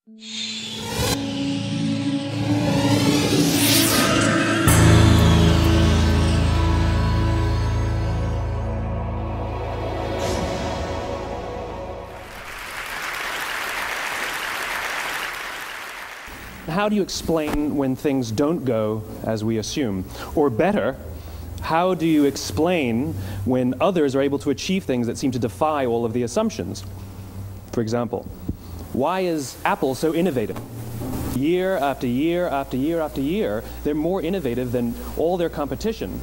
How do you explain when things don't go as we assume? Or better, how do you explain when others are able to achieve things that seem to defy all of the assumptions? For example, why is Apple so innovative? Year after year after year after year, they're more innovative than all their competition.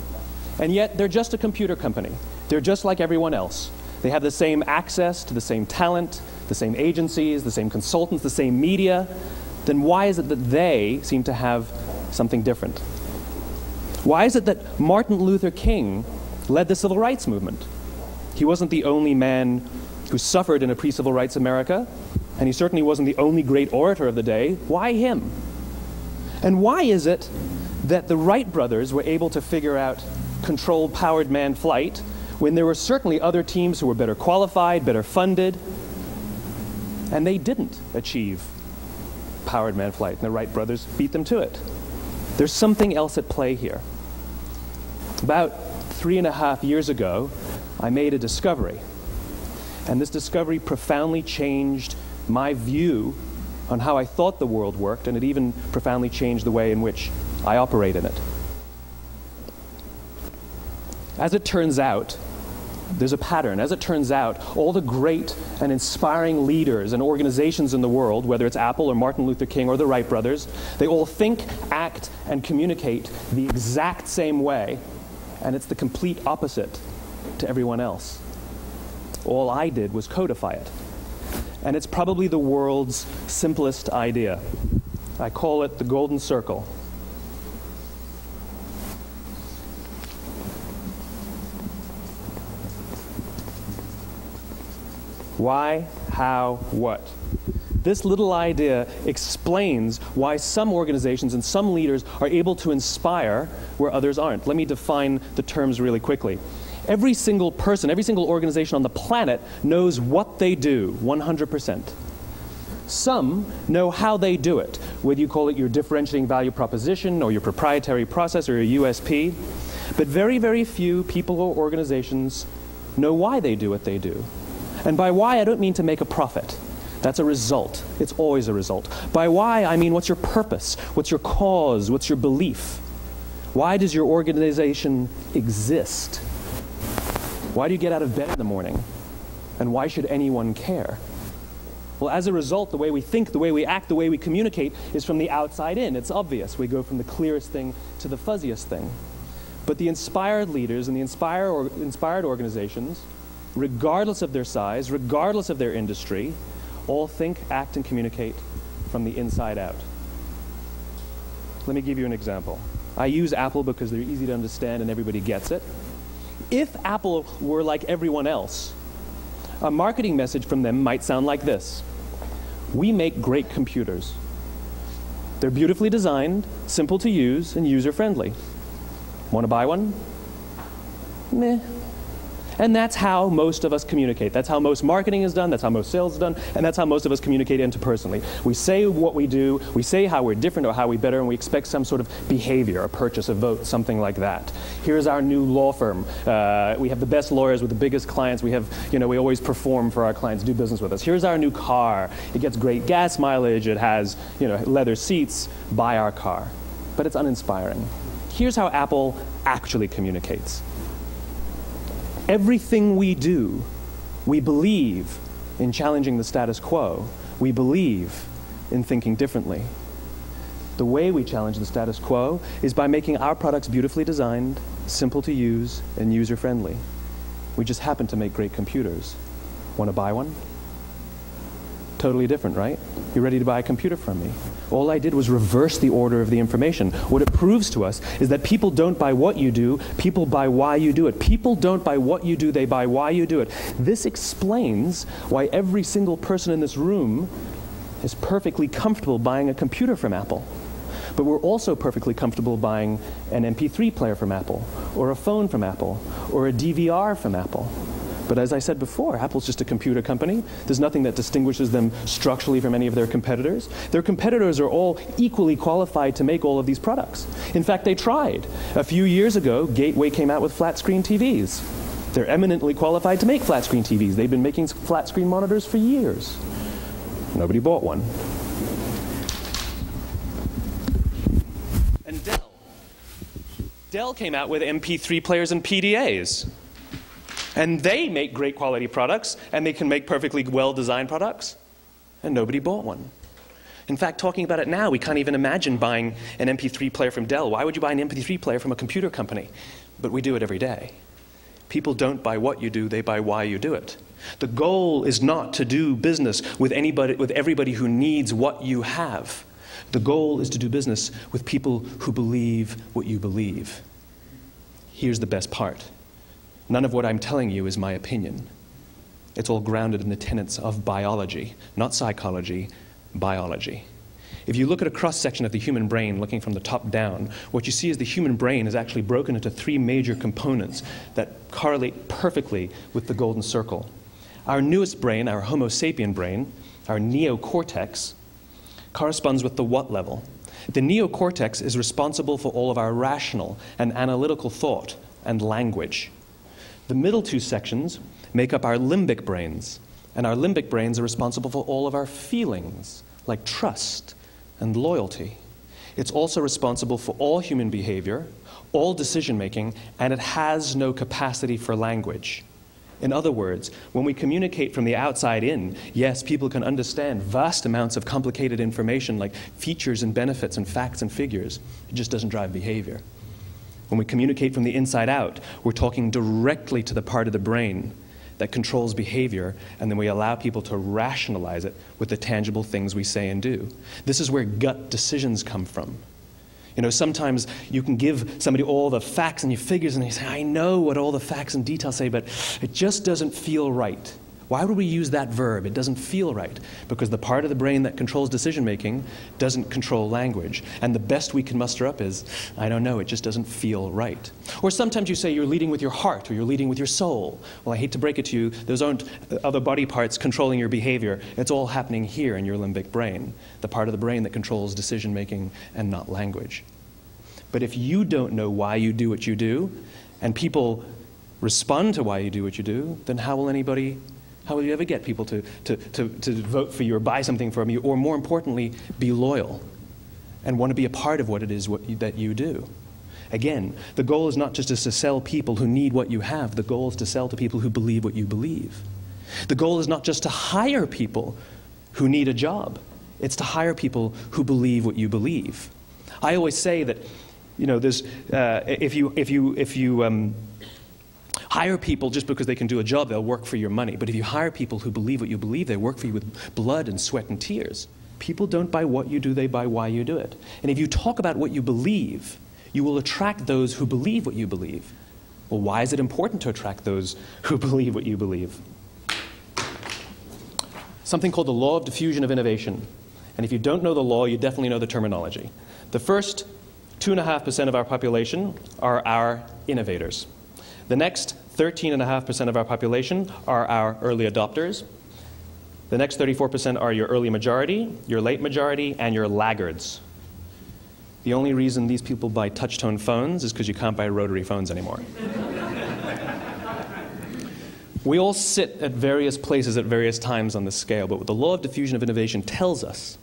And yet, they're just a computer company. They're just like everyone else. They have the same access to the same talent, the same agencies, the same consultants, the same media. Then why is it that they seem to have something different? Why is it that Martin Luther King led the civil rights movement? He wasn't the only man who suffered in a pre-civil rights America, and he certainly wasn't the only great orator of the day. Why him? And why is it that the Wright brothers were able to figure out controlled powered manned flight when there were certainly other teams who were better qualified, better funded, and they didn't achieve powered manned flight, and the Wright brothers beat them to it? There's something else at play here. About 3.5 years ago, I made a discovery, and this discovery profoundly changed my view on how I thought the world worked, and it even profoundly changed the way in which I operate in it. As it turns out, there's a pattern. As it turns out, all the great and inspiring leaders and organizations in the world, whether it's Apple or Martin Luther King or the Wright brothers, they all think, act, and communicate the exact same way, and it's the complete opposite to everyone else. All I did was codify it. And it's probably the world's simplest idea. I call it the golden circle. Why, how, what? This little idea explains why some organizations and some leaders are able to inspire where others aren't. Let me define the terms really quickly. Every single person, every single organization on the planet knows what they do, 100%. Some know how they do it, whether you call it your differentiating value proposition or your proprietary process or your USP. But very, very few people or organizations know why they do what they do. And by why, I don't mean to make a profit. That's a result. It's always a result. By why, I mean what's your purpose? What's your cause? What's your belief? Why does your organization exist? Why do you get out of bed in the morning? And why should anyone care? Well, as a result, the way we think, the way we act, the way we communicate is from the outside in. It's obvious. We go from the clearest thing to the fuzziest thing. But the inspired leaders and the inspired organizations, regardless of their size, regardless of their industry, all think, act, and communicate from the inside out. Let me give you an example. I use Apple because they're easy to understand and everybody gets it. If Apple were like everyone else, a marketing message from them might sound like this. We make great computers. They're beautifully designed, simple to use, and user-friendly. Want to buy one? Meh. And that's how most of us communicate. That's how most marketing is done, that's how most sales is done, and that's how most of us communicate interpersonally. We say what we do, we say how we're different or how we better, and we expect some sort of behavior, a purchase, a vote, something like that. Here's our new law firm. We have the best lawyers with the biggest clients. We have, we always perform for our clients, do business with us. Here's our new car. It gets great gas mileage. It has, leather seats. Buy our car. But it's uninspiring. Here's how Apple actually communicates. Everything we do, we believe in challenging the status quo. We believe in thinking differently. The way we challenge the status quo is by making our products beautifully designed, simple to use, and user-friendly. We just happen to make great computers. Want to buy one? Totally different, right? You're ready to buy a computer from me. All I did was reverse the order of the information. What it proves to us is that people don't buy what you do, people buy why you do it. People don't buy what you do, they buy why you do it. This explains why every single person in this room is perfectly comfortable buying a computer from Apple. But we're also perfectly comfortable buying an MP3 player from Apple, or a phone from Apple, or a DVR from Apple. But as I said before, Apple's just a computer company. There's nothing that distinguishes them structurally from any of their competitors. Their competitors are all equally qualified to make all of these products. In fact, they tried. A few years ago, Gateway came out with flat-screen TVs. They're eminently qualified to make flat-screen TVs. They've been making flat-screen monitors for years. Nobody bought one. And Dell. Dell came out with MP3 players and PDAs. And they make great quality products, and they can make perfectly well-designed products, and nobody bought one. In fact, talking about it now, we can't even imagine buying an MP3 player from Dell. Why would you buy an MP3 player from a computer company? But we do it every day. People don't buy what you do, they buy why you do it. The goal is not to do business with everybody who needs what you have. The goal is to do business with people who believe what you believe. Here's the best part. None of what I'm telling you is my opinion. It's all grounded in the tenets of biology, not psychology, biology. If you look at a cross-section of the human brain, looking from the top down, what you see is the human brain is actually broken into three major components that correlate perfectly with the golden circle. Our newest brain, our Homo sapien brain, our neocortex, corresponds with the what level. The neocortex is responsible for all of our rational and analytical thought and language. The middle two sections make up our limbic brains, and our limbic brains are responsible for all of our feelings, like trust and loyalty. It's also responsible for all human behavior, all decision-making, and it has no capacity for language. In other words, when we communicate from the outside in, yes, people can understand vast amounts of complicated information like features and benefits and facts and figures. It just doesn't drive behavior. When we communicate from the inside out, we're talking directly to the part of the brain that controls behavior, and then we allow people to rationalize it with the tangible things we say and do. This is where gut decisions come from. You know, sometimes you can give somebody all the facts and your figures, and they say, I know what all the facts and details say, but it just doesn't feel right. Why would we use that verb? It doesn't feel right. Because the part of the brain that controls decision-making doesn't control language. And the best we can muster up is, I don't know, it just doesn't feel right. Or sometimes you say you're leading with your heart or you're leading with your soul. Well, I hate to break it to you, those aren't other body parts controlling your behavior. It's all happening here in your limbic brain, the part of the brain that controls decision-making and not language. But if you don't know why you do what you do, and people respond to why you do what you do, then how will you ever get people to vote for you or buy something from you, or more importantly, be loyal and want to be a part of what it is that you do? Again, the goal is not just to sell people who need what you have. The goal is to sell to people who believe what you believe. The goal is not just to hire people who need a job. It's to hire people who believe what you believe. I always say that, you know, if you hire people just because they can do a job, they'll work for your money. But if you hire people who believe what you believe, they work for you with blood and sweat and tears. People don't buy what you do, they buy why you do it. And if you talk about what you believe, you will attract those who believe what you believe. Well, why is it important to attract those who believe what you believe? Something called the law of diffusion of innovation. And if you don't know the law, you definitely know the terminology. The first 2.5% of our population are our innovators. The next 13.5% of our population are our early adopters. The next 34% are your early majority, your late majority, and your laggards. The only reason these people buy touch-tone phones is because you can't buy rotary phones anymore. We all sit at various places at various times on the scale, but what the law of diffusion of innovation tells us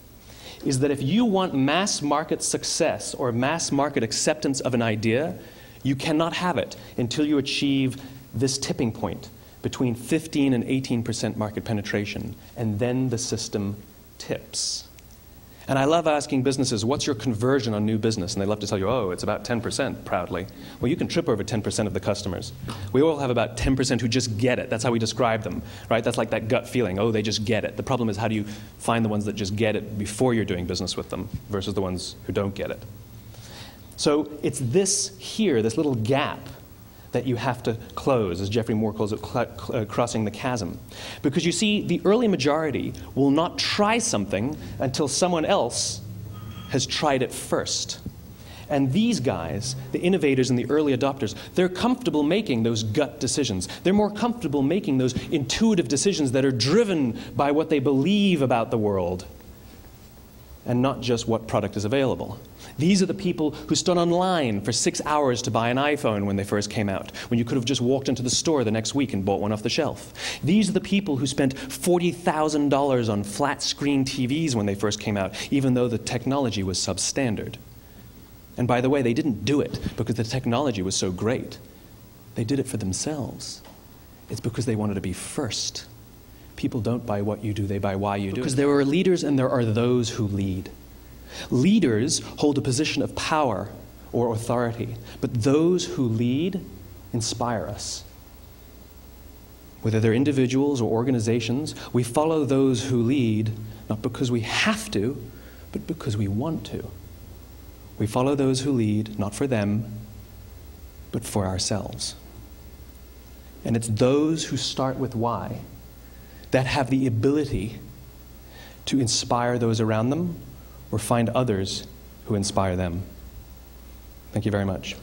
is that if you want mass market success or mass market acceptance of an idea, you cannot have it until you achieve this tipping point between 15 and 18% market penetration, and then the system tips. And I love asking businesses, what's your conversion on new business? And they love to tell you, oh, it's about 10%, proudly. Well, you can trip over 10% of the customers. We all have about 10% who just get it. That's how we describe them, right? That's like that gut feeling, oh, they just get it. The problem is, how do you find the ones that just get it before you're doing business with them versus the ones who don't get it? So it's this here, this little gap, that you have to close, as Geoffrey Moore calls it, crossing the chasm. Because you see, the early majority will not try something until someone else has tried it first. And these guys, the innovators and the early adopters, they're comfortable making those gut decisions. They're more comfortable making those intuitive decisions that are driven by what they believe about the world and not just what product is available. These are the people who stood online for 6 hours to buy an iPhone when they first came out, when you could have just walked into the store the next week and bought one off the shelf. These are the people who spent $40,000 on flat-screen TVs when they first came out, even though the technology was substandard. And by the way, they didn't do it because the technology was so great. They did it for themselves. It's because they wanted to be first. People don't buy what you do, they buy why you do it. Because there are leaders and there are those who lead. Leaders hold a position of power or authority, but those who lead inspire us. Whether they're individuals or organizations, we follow those who lead not because we have to, but because we want to. We follow those who lead not for them, but for ourselves. And it's those who start with why that have the ability to inspire those around them or find others who inspire them. Thank you very much.